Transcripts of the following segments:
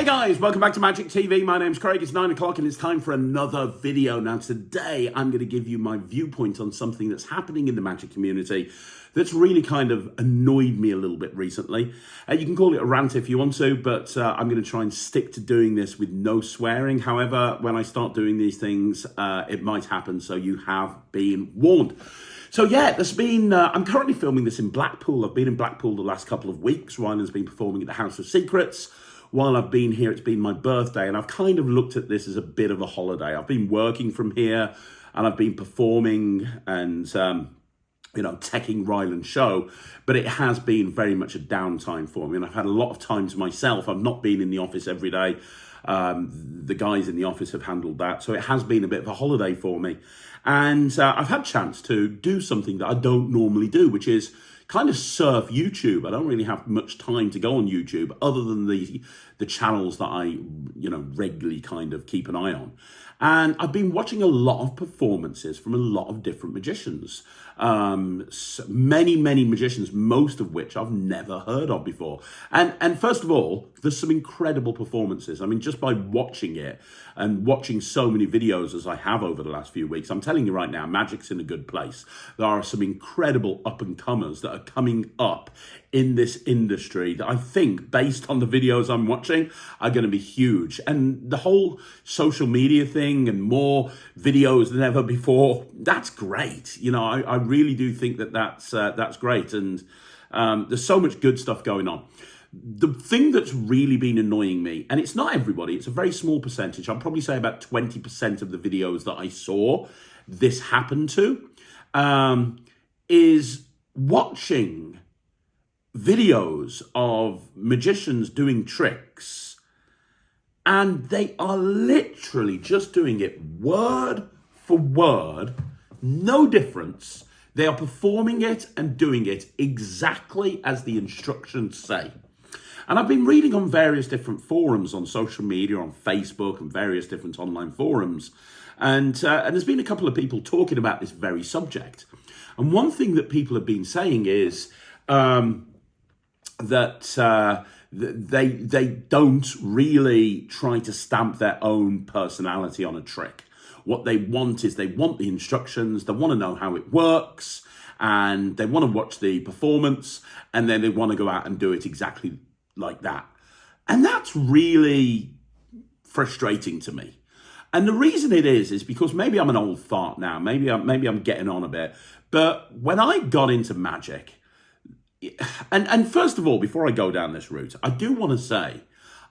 Hey guys, welcome back to Magic TV. My name's Craig, it's 9 o'clock and it's time for another video. Now today I'm going to give you my viewpoint on something that's happening in the Magic community that's really kind of annoyed me a little bit recently. You can call it a rant if you want to, but I'm going to try and stick to doing this with no swearing. However, when I start doing these things, it might happen, so you have been warned. So yeah, I'm currently filming this in Blackpool. I've been in Blackpool the last couple of weeks. Ryan's been performing at the House of Secrets. While I've been here, it's been my birthday, and I've kind of looked at this as a bit of a holiday. I've been working from here, and I've been performing and, teching Ryland's show, but it has been very much a downtime for me, and I've had a lot of time to myself. I've not been in the office every day. The guys in the office have handled that, so it has been a bit of a holiday for me. And I've had a chance to do something that I don't normally do, which is kind of surf YouTube. I don't really have much time to go on YouTube other than the channels that I, regularly kind of keep an eye on. And I've been watching a lot of performances from a lot of different magicians. Many magicians, most of which I've never heard of before. And first of all, there's some incredible performances. I mean, just by watching it and watching so many videos as I have over the last few weeks, I'm telling you right now, Magic's in a good place. There are some incredible up-and-comers that are coming up in this industry that I think, based on the videos I'm watching, are going to be huge. And the whole social media thing and more videos than ever before, that's great. I really do think that's great. And there's so much good stuff going on. The thing that's really been annoying me, and it's not everybody, it's a very small percentage, I'll probably say about 20% of the videos that I saw this happen to, is watching videos of magicians doing tricks, and they are literally just doing it word for word, no difference. They are performing it and doing it exactly as the instructions say. And I've been reading on various different forums on social media, on Facebook and various different online forums, and there's been a couple of people talking about this very subject. And one thing that people have been saying is that they don't really try to stamp their own personality on a trick. What they want is they want the instructions, they want to know how it works, and they want to watch the performance, and then they want to go out and do it exactly like that. And that's really frustrating to me. And the reason it is because maybe I'm an old fart now, maybe I'm getting on a bit, but when I got into Magic, and first of all, before I go down this route, I do want to say,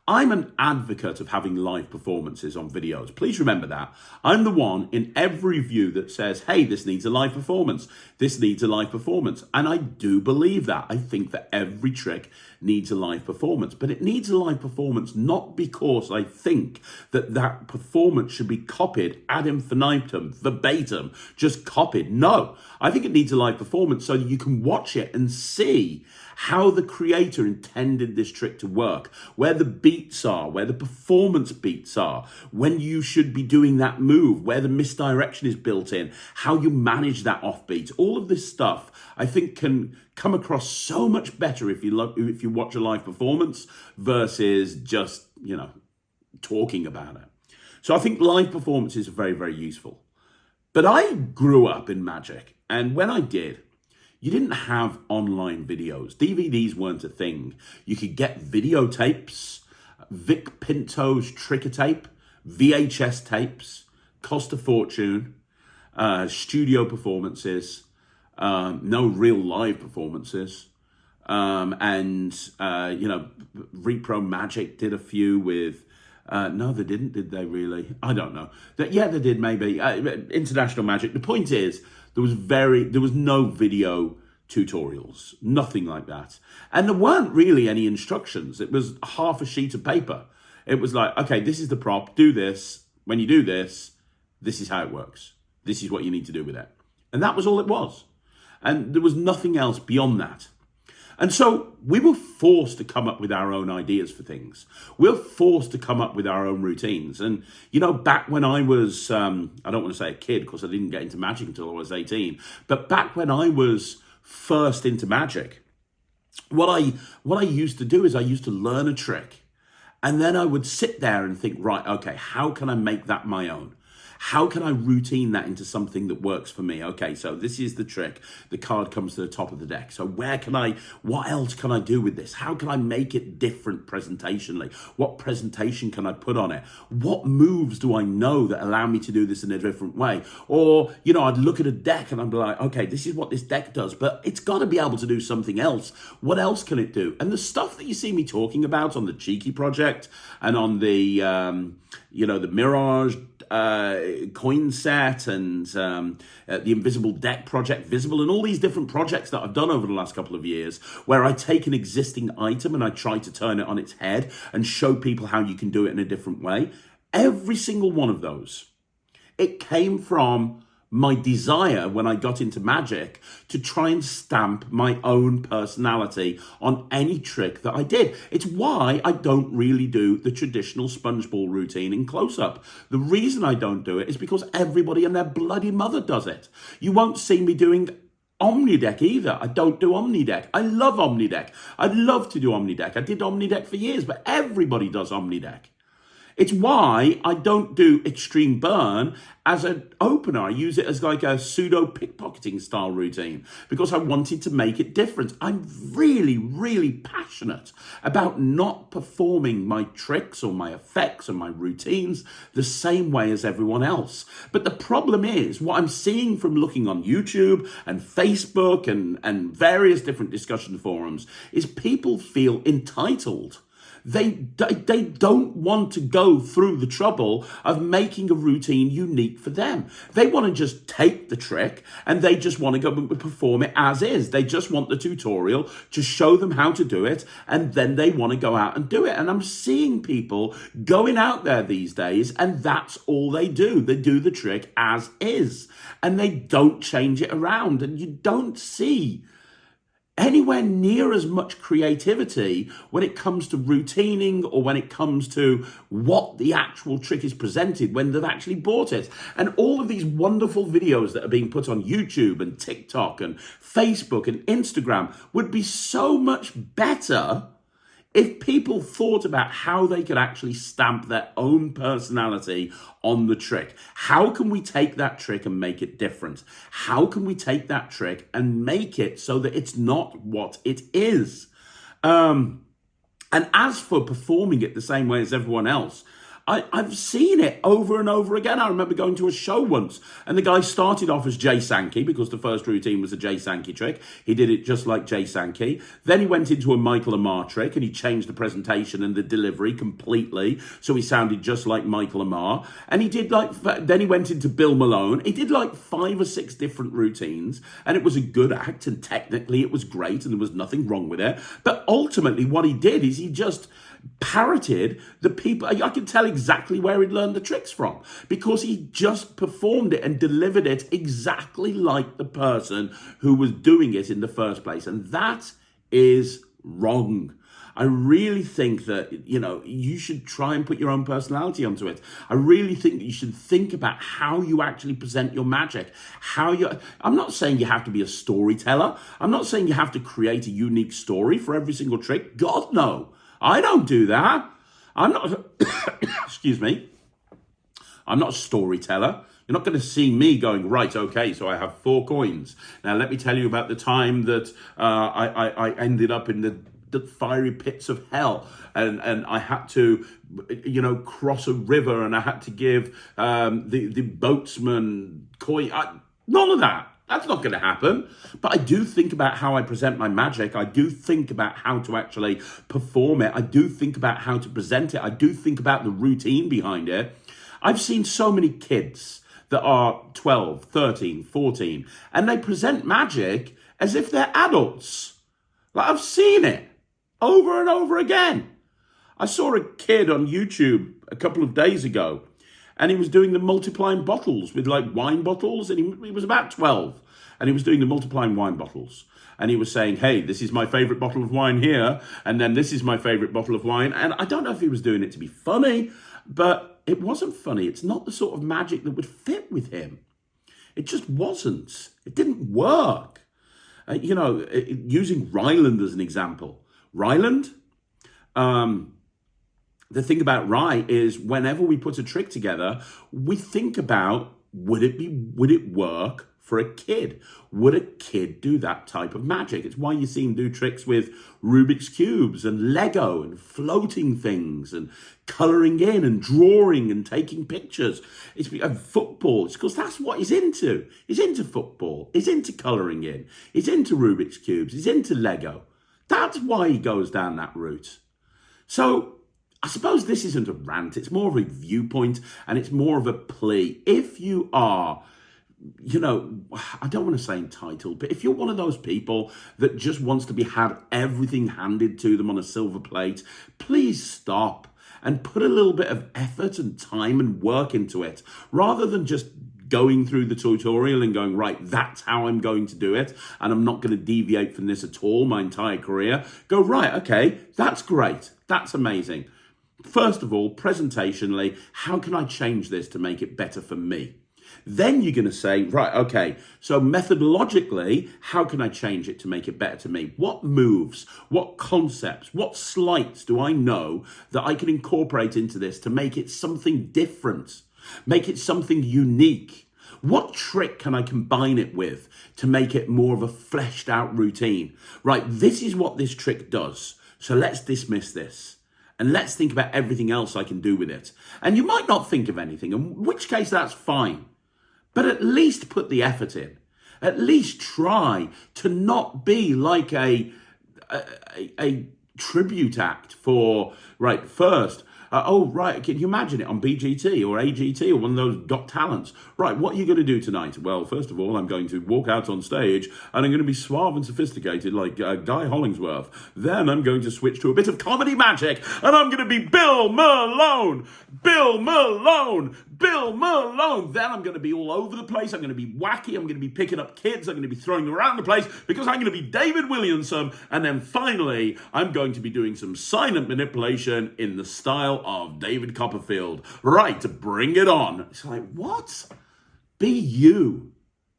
I'm an advocate of having live performances on videos. Please remember that. I'm the one in every view that says, hey, this needs a live performance. This needs a live performance. And I do believe that. I think that every trick needs a live performance. But it needs a live performance not because I think that performance should be copied ad infinitum, verbatim, just copied. No, I think it needs a live performance so that you can watch it and see how the creator intended this trick to work, where the beats are, where the performance beats are, when you should be doing that move, where the misdirection is built in, how you manage that offbeat. All of this stuff, I think, can come across so much better if you watch a live performance versus just, talking about it. So I think live performances are very, very useful. But I grew up in Magic, and when I did, you didn't have online videos. DVDs weren't a thing. You could get videotapes, Vic Pinto's Tricker tape, VHS tapes, cost a fortune, studio performances, no real live performances. Repro Magic did a few with, no, they didn't, did they really? I don't know. Yeah, they did maybe. International Magic. The point is, there was no video tutorials, nothing like that. And there weren't really any instructions. It was half a sheet of paper. It was like, okay, this is the prop, do this. When you do this, this is how it works. This is what you need to do with it. And that was all it was. And there was nothing else beyond that. And so we were forced to come up with our own ideas for things. We're forced to come up with our own routines. And, back when I was, I don't want to say a kid because I didn't get into Magic until I was 18, but back when I was first into Magic, what I used to do is I used to learn a trick And then I would sit there and think, right, okay, how can I make that my own? How can I routine that into something that works for me? Okay, so this is the trick. The card comes to the top of the deck. So what else can I do with this? How can I make it different presentationally? What presentation can I put on it? What moves do I know that allow me to do this in a different way? Or, I'd look at a deck and I'd be like, okay, this is what this deck does, but it's got to be able to do something else. What else can it do? And the stuff that you see me talking about on the Cheeky project and on the, the Mirage coin set and the Invisible Deck project, Visible, and all these different projects that I've done over the last couple of years, where I take an existing item and I try to turn it on its head and show people how you can do it in a different way. Every single one of those, it came from my desire when I got into magic to try and stamp my own personality on any trick that I did. It's why I don't really do the traditional sponge ball routine in close-up. The reason I don't do it is because everybody and their bloody mother does it. You won't see me doing Omnideck either. I don't do Omnideck. I love Omnideck. I'd love to do Omnideck. I did Omnideck for years, but everybody does Omnideck. It's why I don't do Extreme Burn as an opener. I use it as like a pseudo pickpocketing style routine because I wanted to make it different. I'm really, really passionate about not performing my tricks or my effects or my routines the same way as everyone else. But the problem is, what I'm seeing from looking on YouTube and Facebook and various different discussion forums is people feel entitled. They don't want to go through the trouble of making a routine unique for them. They want to just take the trick and they just want to go and perform it as is. They just want the tutorial to show them how to do it, and then they want to go out and do it. And I'm seeing people going out there these days, and that's all they do. They do the trick as is, and they don't change it around. And you don't see anywhere near as much creativity when it comes to routining or when it comes to what the actual trick is presented when they've actually bought it. And all of these wonderful videos that are being put on YouTube and TikTok and Facebook and Instagram would be so much better if people thought about how they could actually stamp their own personality on the trick. How can we take that trick and make it different? How can we take that trick and make it so that it's not what it is? And as for performing it the same way as everyone else, I've seen it over and over again. I remember going to a show once and the guy started off as Jay Sankey because the first routine was a Jay Sankey trick. He did it just like Jay Sankey. Then he went into a Michael Amar trick and he changed the presentation and the delivery completely. So he sounded just like Michael Amar. And then he went into Bill Malone. He did like 5 or 6 different routines and it was a good act and technically it was great and there was nothing wrong with it. But ultimately what he did is he just parroted the people. I can tell exactly where he'd learned the tricks from because he just performed it and delivered it exactly like the person who was doing it in the first place. And that is wrong. I really think that, you should try and put your own personality onto it. I really think that you should think about how you actually present your magic. I'm not saying you have to be a storyteller. I'm not saying you have to create a unique story for every single trick. God, no. I don't do that. I'm not, excuse me, I'm not a storyteller. You're not going to see me going, right, okay, so I have 4 coins. Now, let me tell you about the time that I ended up in the fiery pits of hell and I had to, cross a river and I had to give the boatsman coin. None of that. That's not going to happen. But I do think about how I present my magic. I do think about how to actually perform it. I do think about how to present it. I do think about the routine behind it. I've seen so many kids that are 12, 13, 14, and they present magic as if they're adults. Like, I've seen it over and over again. I saw a kid on YouTube a couple of days ago, and he was doing the multiplying bottles with like wine bottles, and he was about 12, and he was doing the multiplying wine bottles. And he was saying, hey, this is my favorite bottle of wine here, and then this is my favorite bottle of wine. And I don't know if he was doing it to be funny, but it wasn't funny. It's not the sort of magic that would fit with him. It just wasn't. It didn't work. Using Ryland as an example. Ryland, the thing about right is whenever we put a trick together, we think about, would it work for a kid? Would a kid do that type of magic? It's why you see him do tricks with Rubik's Cubes and Lego and floating things and colouring in and drawing and taking pictures. It's football. It's because that's what he's into. He's into football. He's into colouring in. He's into Rubik's Cubes. He's into Lego. That's why he goes down that route. So I suppose this isn't a rant. It's more of a viewpoint and it's more of a plea. If you are, I don't want to say entitled, but if you're one of those people that just wants to had everything handed to them on a silver plate, please stop and put a little bit of effort and time and work into it, rather than just going through the tutorial and going, right, that's how I'm going to do it, and I'm not going to deviate from this at all my entire career. Go, right, okay, that's great. That's amazing. First of all, presentationally, how can I change this to make it better for me? Then you're going to say, right, okay, so methodologically, how can I change it to make it better to me? What moves, what concepts, what sleights do I know that I can incorporate into this to make it something different, make it something unique? What trick can I combine it with to make it more of a fleshed out routine? Right, this is what this trick does. So let's dismiss this. And let's think about everything else I can do with it. And you might not think of anything, in which case that's fine. But at least put the effort in. At least try to not be like a tribute act for, right, first, can you imagine it on BGT or AGT or one of those Got Talents? Right, what are you going to do tonight? Well, first of all, I'm going to walk out on stage and I'm going to be suave and sophisticated like Guy Hollingsworth. Then I'm going to switch to a bit of comedy magic and I'm going to be Bill Malone. Bill Malone. Bill Malone. Then I'm going to be all over the place. I'm going to be wacky. I'm going to be picking up kids. I'm going to be throwing them around the place because I'm going to be David Williamson. And then finally, I'm going to be doing some silent manipulation in the style of David Copperfield. Right, bring it on. It's like, what? Be you.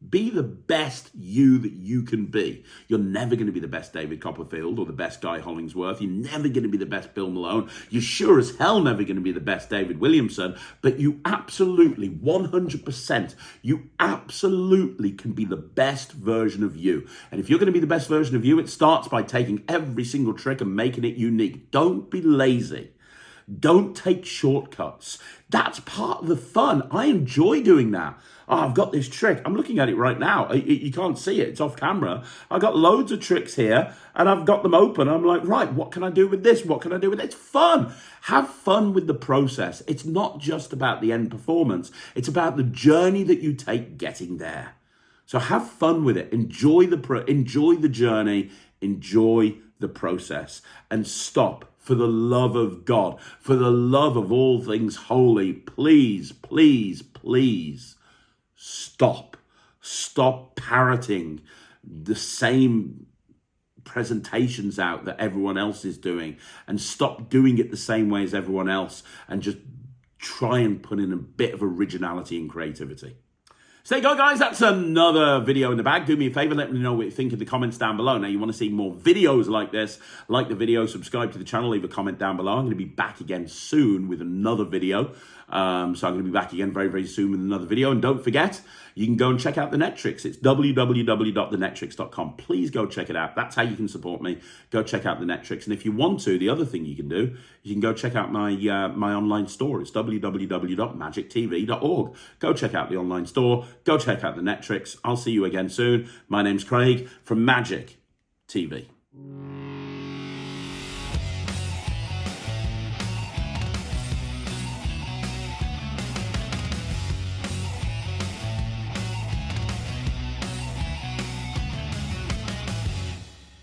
Be the best you that you can be. You're never going to be the best David Copperfield or the best Guy Hollingsworth. You're never going to be the best Bill Malone. You're sure as hell never going to be the best David Williamson, but you absolutely, 100%, you absolutely can be the best version of you. And if you're going to be the best version of you, it starts by taking every single trick and making it unique. Don't be lazy. Don't take shortcuts. That's part of the fun. I enjoy doing that. Oh, I've got this trick. I'm looking at it right now. You can't see it. It's off camera. I've got loads of tricks here and I've got them open. I'm like, right, what can I do with this? What can I do with it? It's fun. Have fun with the process. It's not just about the end performance. It's about the journey that you take getting there. So have fun with it. Enjoy the journey. Enjoy the process and stop. For the love of God, for the love of all things holy, please, please, please stop. Stop parroting the same presentations out that everyone else is doing and stop doing it the same way as everyone else and just try and put in a bit of originality and creativity. So there you go, guys. That's another video in the bag. Do me a favor, let me know what you think in the comments down below. Now, you want to see more videos like this, like the video, subscribe to the channel, leave a comment down below. I'm going to be back again soon with another video. So I'm going to be back again very, very soon with another video. And don't forget, you can go and check out the Netrix. It's www.thenetrix.com. Please go check it out. That's how you can support me. Go check out the Netrix. And if you want to, the other thing you can do, you can go check out my my online store. It's www.magictv.org. Go check out the online store. Go check out the Netrix. I'll see you again soon. My name's Craig from Magic TV.